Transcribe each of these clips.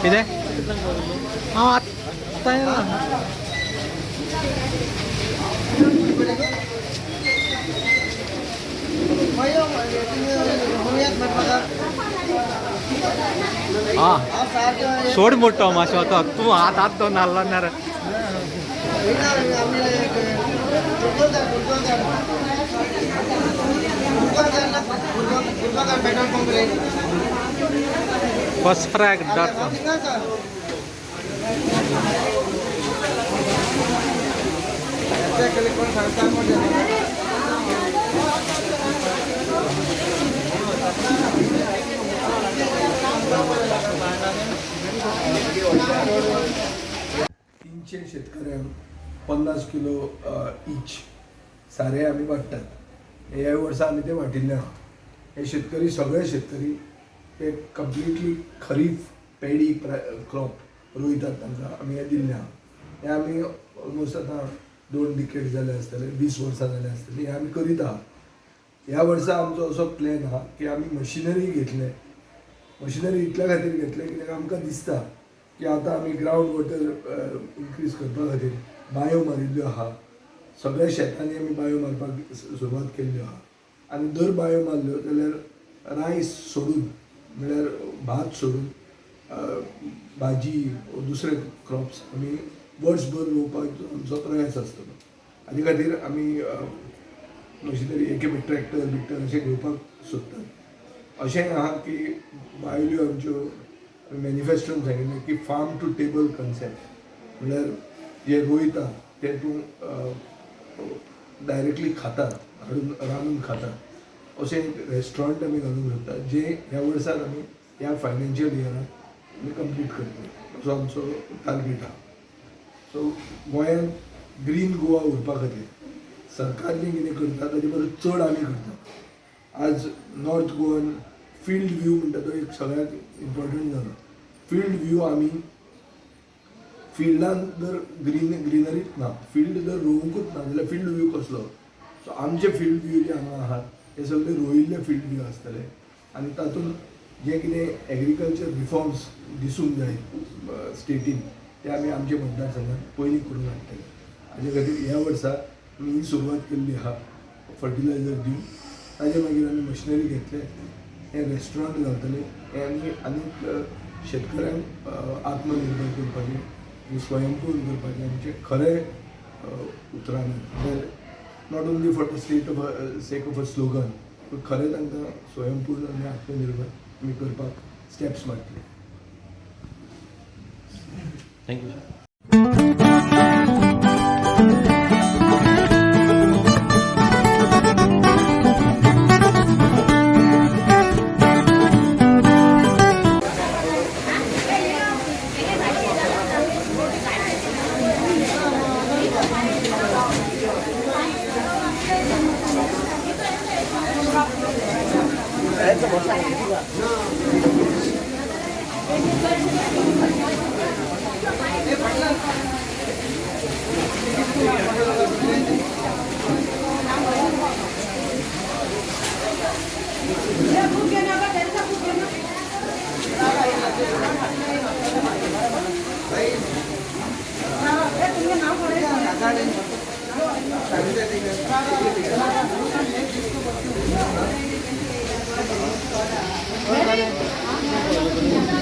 ಇದೆ ಆಗ್ತಾ ಇಲ್ಲ. सोड मोठं मासे होता तू हात तो नालणार फर्स्ट फ्रॅग तीनशे शेतकऱ्यांक 50 किलो इच सारे आम्ही वाटतात. ह्या वर्सा आम्ही ते वाटिल्ले आहा. हे शेतकरी सगळे शेतकरी ते कम्प्लिटली खरीफ पेडी क्रॉप रोयतात. तांकां आमी हे दिल्ले आहा. हे आमी ऑलमोस्ट आता 2 डिकेड जाले आसतले, 20 वर्सां जाले आसतली. हे आमी करीत आहा. ह्या वर्सा आमचो असो प्लॅन आहा की आमी मशिनरी घेतले. मशिनरी इतल्या खातीर घेतले कित्याक आमकां दिसता की आतां आमी ग्रावंड वॉटर इनक्रीज करपा खातीर बांयो मारिल्ल्यो आहा. सगळ्या शेतांनी आमी बांयो मारपाक सुरवात केल्ल्यो आहा. आनी दर बांयो मारल्यो जाल्यार रायस सोडून म्हळ्यार भात सोडून भाजी दुसरे क्रॉप्स आमी वर्सभर रोवपाचो आमचो प्रयास आसतलो. हाजे खातीर आमी मशिनरी एक ट्रॅक्टर बिक्टर अशें घेवपाक सोदतात. अशेंय आहा की बायल्यो आमच्यो मॅनिफेस्टोन सांगिल्लें की फार्म टू टेबल कन्सेप्ट म्हळ्यार जे रोयता ते तूं डायरेक्टली खाता, हाडून रांदून खाता. अशें एक रेस्टॉरंट आमी घालूंक सोदता जे ह्या वर्सान आमी ह्या फायनान्शियल इयरान आमी कंप्लीट करतले असो आमचो टार्गेट आहा. सो गोंयांत ग्रीन गोवा उरपा खातीर सरकार जें कितें करता ताजे परस चड आमी करता. आज नॉर्थ गोवन फिल्ड व्यू म्हणटा तो एक सगळ्यात इम्पॉर्टंट जालो. फिल्ड व्यू आमी फिल्डान जर ग्रीनरीच ना, फील्ड जर रोवंकूच ना जाल्यार फिल्ड व्यू कसलो. सो आमचे फिल्ड व्यू जे हांगा आहात हे सगळे रोयिल्ले फिल्ड व्यू आसतले. आनी तातूंत जे कितें एग्रीकल्चर रिफॉर्म्स दिसूंक जाय स्टेटीन ते आमी आमचे मतदारसंघात पयलीं करून हाडटले. हाजे खातीर ह्या वर्सा आमी ही सुरवात केल्ली आहा फर्टिलायझर दिवन. ताजे मागीर आमी मशिनरी घेतले, हे रेस्टॉरंट घालतले, हे आनीक शेतकऱ्यांक आत्मनिर्भर करपाचें, स्वयंपूर्ण करपाचें आमचें खरें उतरान. Not only for the sake of a slogan पूण खरें तांकां स्वयंपूर्ण आनी आत्मनिर्भर आमी करपाक स्टेप्स मारतले. थँक्यू.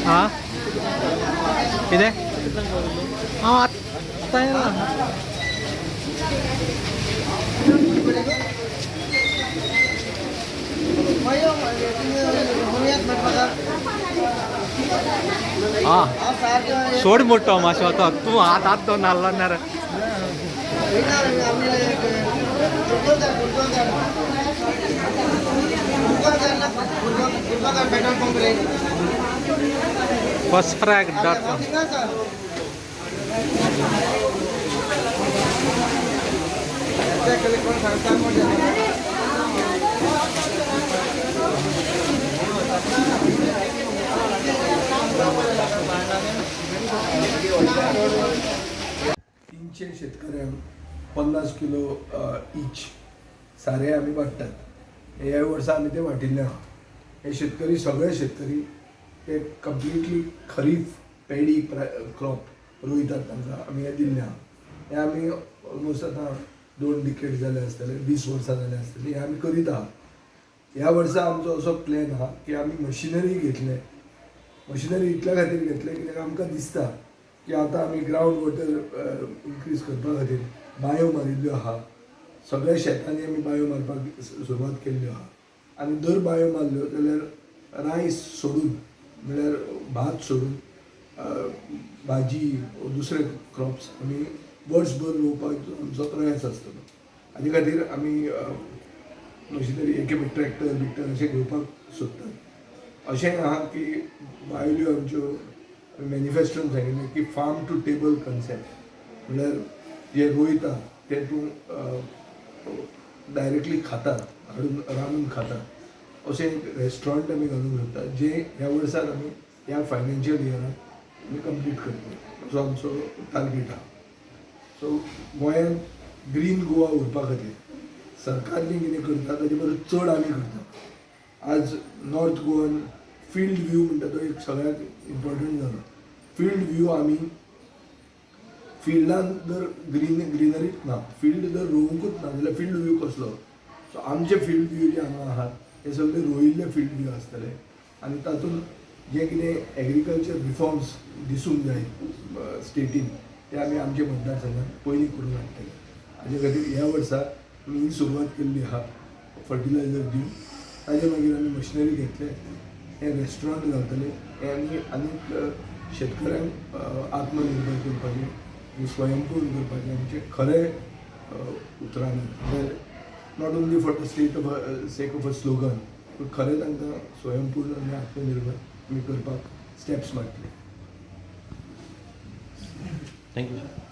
हां ಇದೆ ಆಗ್ತಾ ಇಲ್ಲ. सोड मोठं मासे होता तू हात तो नालणार फर्स्ट फ्रॅग तीनशे शेतकऱ्यांक 50 किलो इच सारे आमी वाटतात. ह्या वर्सा आमी ते वाटिल्ले आहा. हे शेतकरी सगळे शेतकरी ते कम्प्लिटली खरीफ पॅडी क्रॉप रोयतात तांकां आमी हें दिल्लें आहा. हें आमी ऑलमोस्ट आतां 2 डिकेड जाले आसतले, 20 वर्सां जाले आसतली, हें आमी करीत आहा. ह्या वर्सा आमचो असो प्लॅन आहा की आमी मशिनरी घेतले. मशिनरी इतल्या खातीर घेतले कित्याक आमकां दिसता की आतां आमी ग्रावंड वॉटर इनक्रीज करपा खातीर बांयो मारिल्ल्यो आहा. सगळ्या शेतांनी आमी बांयो मारपाक सुरवात केल्ल्यो आहा. आनी दर बांयो मारल्यो जाल्यार रायस सोडून म्हळ्यार भात सोडून भाजी दुसरे क्रॉप्स आमी वर्सभर रोवपाक आमचो प्रयास आसतलो. हाजे खातीर आमी मशिनरी एक ट्रॅक्टर बिक्टर अशें घेवपाक सोदतात. अशेंय आहा की बायल्यो आमच्यो मॅनिफेस्टोन सांगिल्लें की फार्म टू टेबल कन्सेप्ट म्हळ्यार जे रोयता ते तूं डायरेक्टली खाता, हाडून रांदून खाता. अशें एक रेस्टॉरंट आमी घालूंक सोदता जे ह्या वर्साक आमी ह्या फायनान्शियल इयराक आमी कंप्लीट करतले असो आमचो टार्गेट आहा. सो गोंयांत ग्रीन गोवा उरपा खातीर सरकार जें कितें करता ताजे परस चड आमी करता. आज नॉर्थ गोवन फिल्ड व्यू म्हणटा तो एक सगळ्यात इम्पॉर्टंट जालो. फिल्ड व्यू आमी फिल्डान जर ग्रीनरीच ना, फील्ड जर रोवंकूच ना जाल्यार फिल्ड व्यू कसलो. सो आमचे फिल्ड व्यू जे हांगा आहात हे सगळे रोयिल्ले फिल्ड व्यू आसतले आनी तातूंत जे कितें एग्रीकल्चर रिफॉर्म्स दिसूंक जाय स्टेटीन ते आमी आमच्या मतदारसंघात पयलीं करून हाडटले. हाजे खातीर ह्या वर्सा आमी ही सुरवात केल्ली आहा फर्टिलायझर दिवन. ताजे मागीर आमी मशिनरी घेतले, हे रेस्टॉरंट घालतले, हे आमी आनीक शेतकऱ्यांक आत्मनिर्भर करपाचें, स्वयंपूर्ण करपाचें आमचें खरें उतराण. म्हळ्यार not only for the sake of a slogan पूण खरें तांकां स्वयंपूर्ण आनी आत्मनिर्भर आमी करपाक स्टेप्स मारतले. Thank you sir.